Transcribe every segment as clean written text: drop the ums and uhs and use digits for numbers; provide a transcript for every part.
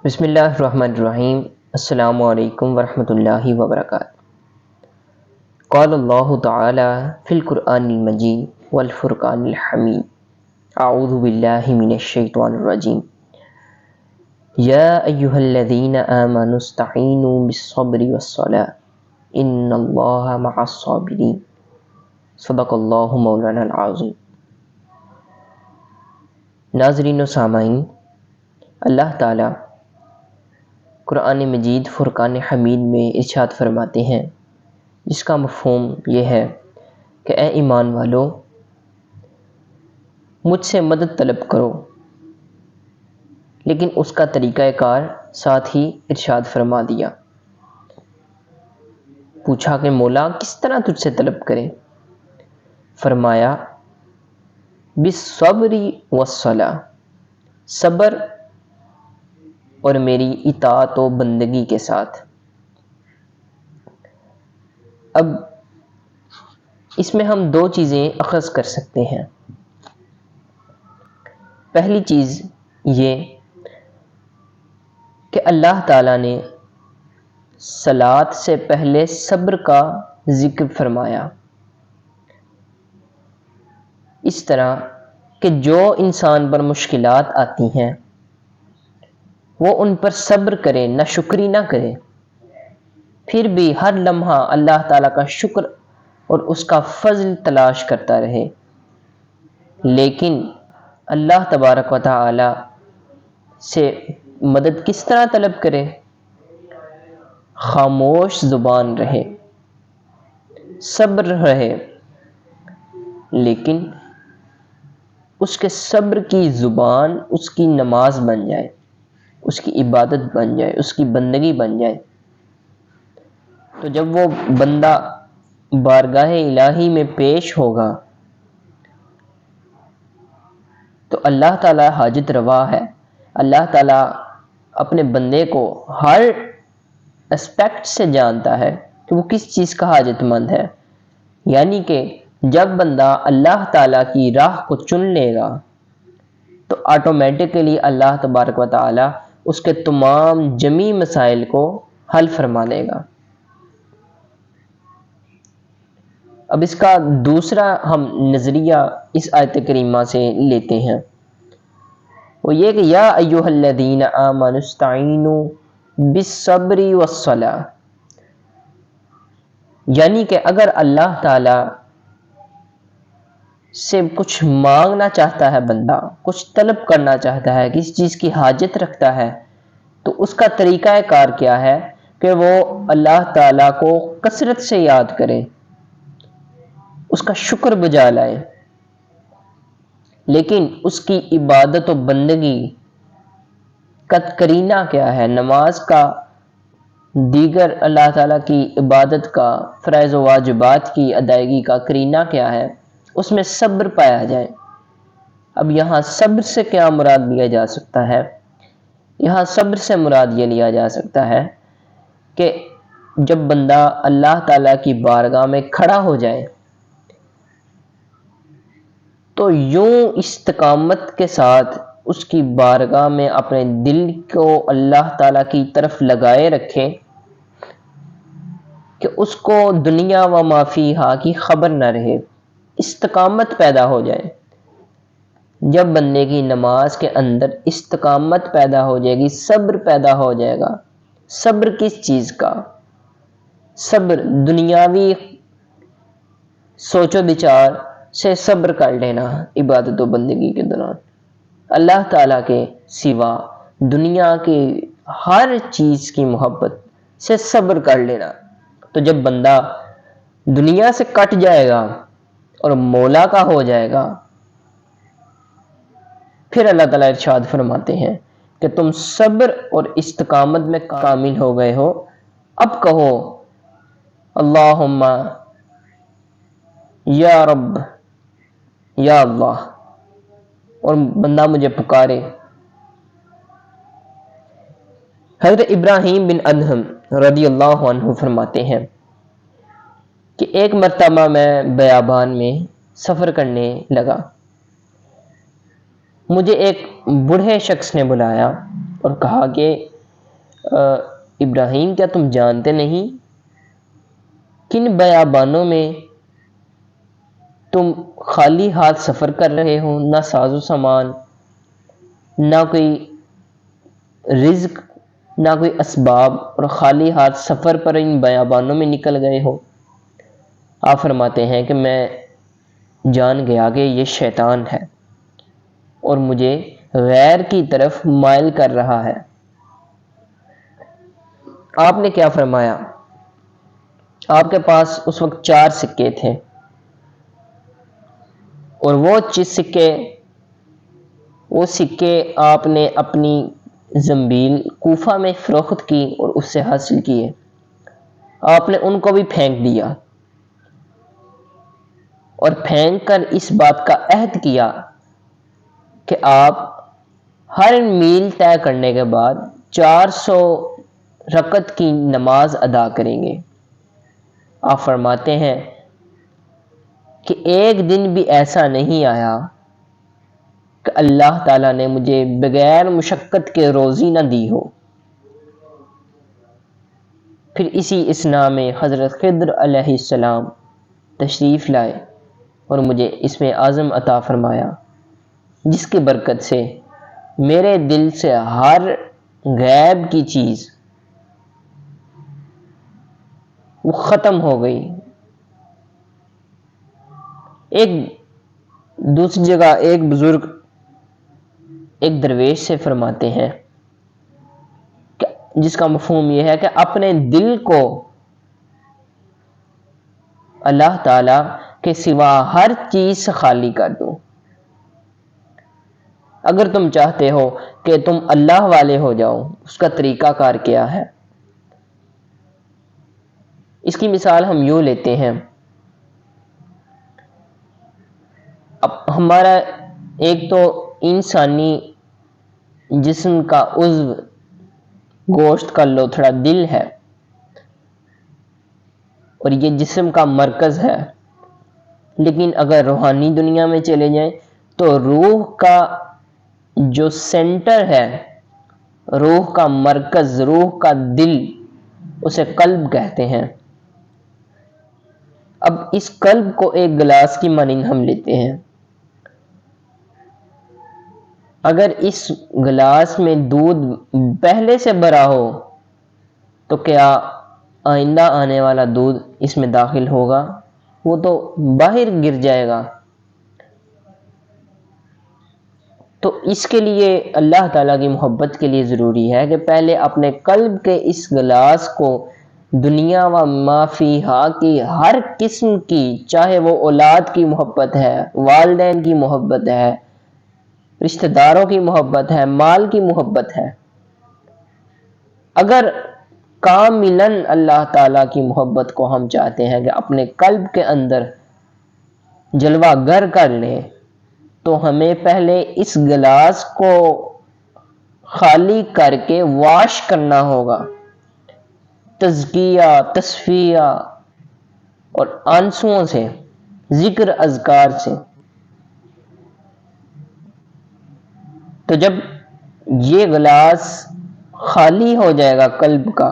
بسم اللہ الرحمن الرحیم۔ السلام علیکم ورحمۃ اللہ وبرکاتہ۔ قال اللہ تعالی فی القرآن المجید والفرقان الحمید، اعوذ باللہ من الشیطان الرجیم، یا ایہا الذین آمنوا استعینوا بالصبر والصلاۃ ان اللہ مع الصابرین، صدق اللہ مولانا العظیم۔ ناظرین و سامعین، اللہ تعالی قرآن مجید فرقان حمید میں ارشاد فرماتے ہیں، جس کا مفہوم یہ ہے کہ اے ایمان والو، مجھ سے مدد طلب کرو، لیکن اس کا طریقہ کار ساتھ ہی ارشاد فرما دیا۔ پوچھا کہ مولا کس طرح تجھ سے طلب کریں؟ فرمایا بالصبر والصلاۃ، صبر اور میری اطاعت و بندگی کے ساتھ۔ اب اس میں ہم دو چیزیں اخذ کر سکتے ہیں۔ پہلی چیز یہ کہ اللہ تعالیٰ نے صلاۃ سے پہلے صبر کا ذکر فرمایا، اس طرح کہ جو انسان پر مشکلات آتی ہیں وہ ان پر صبر کرے، ناشکری نہ کرے، پھر بھی ہر لمحہ اللہ تعالیٰ کا شکر اور اس کا فضل تلاش کرتا رہے، لیکن اللہ تبارک و تعالی سے مدد کس طرح طلب کرے؟ خاموش زبان رہے، صبر رہے، لیکن اس کے صبر کی زبان اس کی نماز بن جائے، اس کی عبادت بن جائے، اس کی بندگی بن جائے۔ تو جب وہ بندہ بارگاہ الہی میں پیش ہوگا تو اللہ تعالیٰ حاجت روا ہے، اللہ تعالیٰ اپنے بندے کو ہر اسپیکٹ سے جانتا ہے کہ وہ کس چیز کا حاجت مند ہے، یعنی کہ جب بندہ اللہ تعالیٰ کی راہ کو چن لے گا تو آٹومیٹکلی اللہ تبارک و تعالیٰ اس کے تمام جمی مسائل کو حل فرما دے گا۔ اب اس کا دوسرا ہم نظریہ اس آیت کریمہ سے لیتے ہیں، وہ یہ کہ یا ایھا الذین آمنوا استعینوا بالصبر والصلاۃ، یعنی کہ اگر اللہ تعالی سے کچھ مانگنا چاہتا ہے، بندہ کچھ طلب کرنا چاہتا ہے، کسی چیز کی حاجت رکھتا ہے، تو اس کا طریقہ کار کیا ہے کہ وہ اللہ تعالیٰ کو کثرت سے یاد کرے، اس کا شکر بجا لائے، لیکن اس کی عبادت و بندگی کا کرینہ کیا ہے؟ نماز کا، دیگر اللہ تعالیٰ کی عبادت کا، فرائض و واجبات کی ادائیگی کا کرینہ کیا ہے؟ اس میں صبر پایا جائے۔ اب یہاں صبر سے کیا مراد لیا جا سکتا ہے؟ یہاں صبر سے مراد یہ لیا جا سکتا ہے کہ جب بندہ اللہ تعالیٰ کی بارگاہ میں کھڑا ہو جائے تو یوں استقامت کے ساتھ اس کی بارگاہ میں اپنے دل کو اللہ تعالیٰ کی طرف لگائے رکھے کہ اس کو دنیا و ما فیہا کی خبر نہ رہے، استقامت پیدا ہو جائے۔ جب بندے کی نماز کے اندر استقامت پیدا ہو جائے گی، صبر پیدا ہو جائے گا۔ صبر کس چیز کا؟ صبر دنیاوی سوچ و بچار سے صبر کر لینا عبادت و بندگی کے دوران، اللہ تعالیٰ کے سوا دنیا کی ہر چیز کی محبت سے صبر کر لینا۔ تو جب بندہ دنیا سے کٹ جائے گا اور مولا کا ہو جائے گا، پھر اللہ تعالیٰ ارشاد فرماتے ہیں کہ تم صبر اور استقامت میں کامل ہو گئے ہو، اب کہو اللہم یا رب، یا اللہ، اور بندہ مجھے پکارے۔ حضرت ابراہیم بن ادہم رضی اللہ عنہ فرماتے ہیں کہ ایک مرتبہ میں بیابان میں سفر کرنے لگا، مجھے ایک بوڑھے شخص نے بلایا اور کہا کہ ابراہیم کیا تم جانتے نہیں کن بیابانوں میں تم خالی ہاتھ سفر کر رہے ہو، نہ ساز و سامان، نہ کوئی رزق، نہ کوئی اسباب، اور خالی ہاتھ سفر پر ان بیابانوں میں نکل گئے ہو؟ آپ فرماتے ہیں کہ میں جان گیا کہ یہ شیطان ہے اور مجھے غیر کی طرف مائل کر رہا ہے۔ آپ نے کیا فرمایا؟ آپ کے پاس اس وقت 4 سکے تھے، اور وہ سکے آپ نے اپنی زنبیل کوفہ میں فروخت کی اور اس سے حاصل کیے۔ آپ نے ان کو بھی پھینک دیا اور پھینک کر اس بات کا عہد کیا کہ آپ ہر میل طے کرنے کے بعد 400 رکعت کی نماز ادا کریں گے۔ آپ فرماتے ہیں کہ ایک دن بھی ایسا نہیں آیا کہ اللہ تعالیٰ نے مجھے بغیر مشقت کے روزی نہ دی ہو۔ پھر اسی اثنا میں حضرت خضر علیہ السلام تشریف لائے اور مجھے اسم اعظم عطا فرمایا، جس کی برکت سے میرے دل سے ہر غیب کی چیز وہ ختم ہو گئی۔ ایک دوسری جگہ ایک بزرگ ایک درویش سے فرماتے ہیں کہ جس کا مفہوم یہ ہے کہ اپنے دل کو اللہ تعالی کے سوا ہر چیز سے خالی کر دو۔ اگر تم چاہتے ہو کہ تم اللہ والے ہو جاؤ، اس کا طریقہ کار کیا ہے؟ اس کی مثال ہم یوں لیتے ہیں، اب ہمارا ایک تو انسانی جسم کا عضو گوشت کا لوتھڑا دل ہے، اور یہ جسم کا مرکز ہے، لیکن اگر روحانی دنیا میں چلے جائیں تو روح کا جو سینٹر ہے، روح کا مرکز، روح کا دل، اسے قلب کہتے ہیں۔ اب اس قلب کو ایک گلاس کی مانند ہم لیتے ہیں، اگر اس گلاس میں دودھ پہلے سے بھرا ہو تو کیا آئندہ آنے والا دودھ اس میں داخل ہوگا؟ وہ تو باہر گر جائے گا۔ تو اس کے لیے اللہ تعالیٰ کی محبت کے لیے ضروری ہے کہ پہلے اپنے قلب کے اس گلاس کو دنیا و ما فیہا کی ہر قسم کی، چاہے وہ اولاد کی محبت ہے، والدین کی محبت ہے، رشتہ داروں کی محبت ہے، مال کی محبت ہے، اگر کاملاً اللہ تعالیٰ کی محبت کو ہم چاہتے ہیں کہ اپنے قلب کے اندر جلوہ گر کر لیں، تو ہمیں پہلے اس گلاس کو خالی کر کے واش کرنا ہوگا، تزکیہ، تصفیہ اور آنسوؤں سے، ذکر اذکار سے۔ تو جب یہ گلاس خالی ہو جائے گا قلب کا،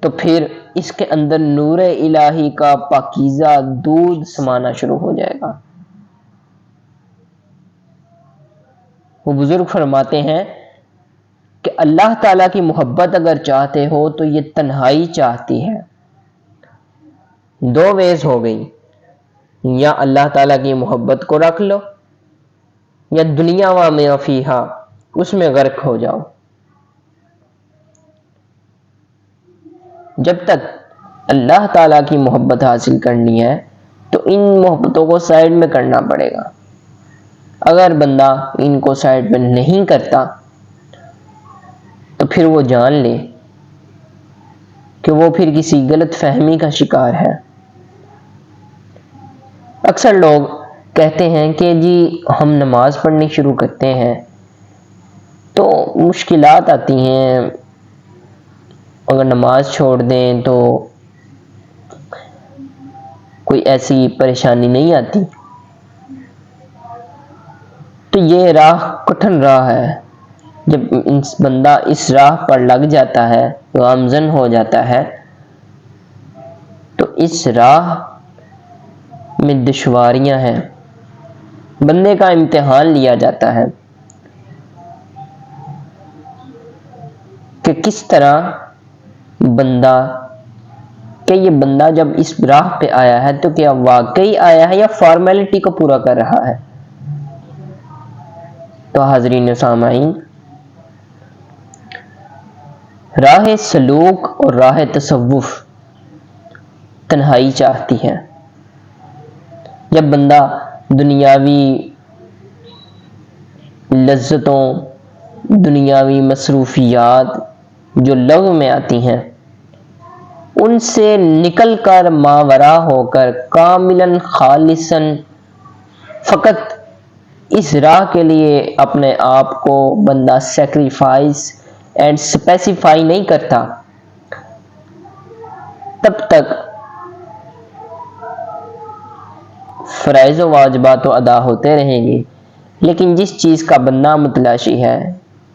تو پھر اس کے اندر نور الہی کا پاکیزہ دودھ سمانا شروع ہو جائے گا۔ وہ بزرگ فرماتے ہیں کہ اللہ تعالیٰ کی محبت اگر چاہتے ہو تو یہ تنہائی چاہتی ہے۔ 2 ویز ہو گئی، یا اللہ تعالیٰ کی محبت کو رکھ لو، یا دنیا و ما فیہا اس میں غرق ہو جاؤ۔ جب تک اللہ تعالیٰ کی محبت حاصل کرنی ہے تو ان محبتوں کو سائیڈ میں کرنا پڑے گا۔ اگر بندہ ان کو سائیڈ میں نہیں کرتا تو پھر وہ جان لے کہ وہ پھر کسی غلط فہمی کا شکار ہے۔ اکثر لوگ کہتے ہیں کہ جی ہم نماز پڑھنی شروع کرتے ہیں تو مشکلات آتی ہیں، اگر نماز چھوڑ دیں تو کوئی ایسی پریشانی نہیں آتی۔ تو یہ راہ کٹھن راہ ہے، جب بندہ اس راہ پر لگ جاتا ہے، گامزن ہو جاتا ہے، تو اس راہ میں دشواریاں ہیں، بندے کا امتحان لیا جاتا ہے کہ کس طرح بندہ، کہ یہ بندہ جب اس راہ پہ آیا ہے تو کیا واقعی آیا ہے یا فارمیلٹی کو پورا کر رہا ہے۔ تو حاضرین و سامعین، راہ سلوک اور راہ تصوف تنہائی چاہتی ہے۔ جب بندہ دنیاوی لذتوں، دنیاوی مصروفیات جو لغو میں آتی ہیں، ان سے نکل کر ماورا ہو کر کاملاً خالصاً فقط اس راہ کے لیے اپنے آپ کو بندہ سیکریفائس اینڈ اسپیسیفائی نہیں کرتا، تب تک فرائض و واجبات تو ادا ہوتے رہیں گے، لیکن جس چیز کا بندہ متلاشی ہے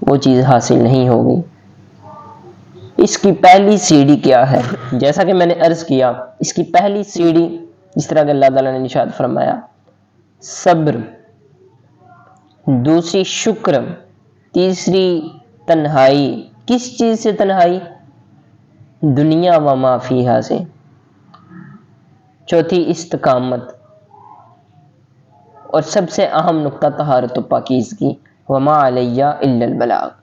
وہ چیز حاصل نہیں ہوگی۔ اس کی پہلی سیڑھی کیا ہے؟ جیسا کہ میں نے عرض کیا، اس کی پہلی سیڑھی جس طرح کہ اللہ تعالیٰ نے ارشاد فرمایا، صبر، دوسری شکر، تیسری تنہائی۔ کس چیز سے تنہائی؟ دنیا و ما فیہا سے۔ چوتھی استقامت، اور سب سے اہم نقطہ طہارت و پاکیزگی، وما علیہ الا البلاغ۔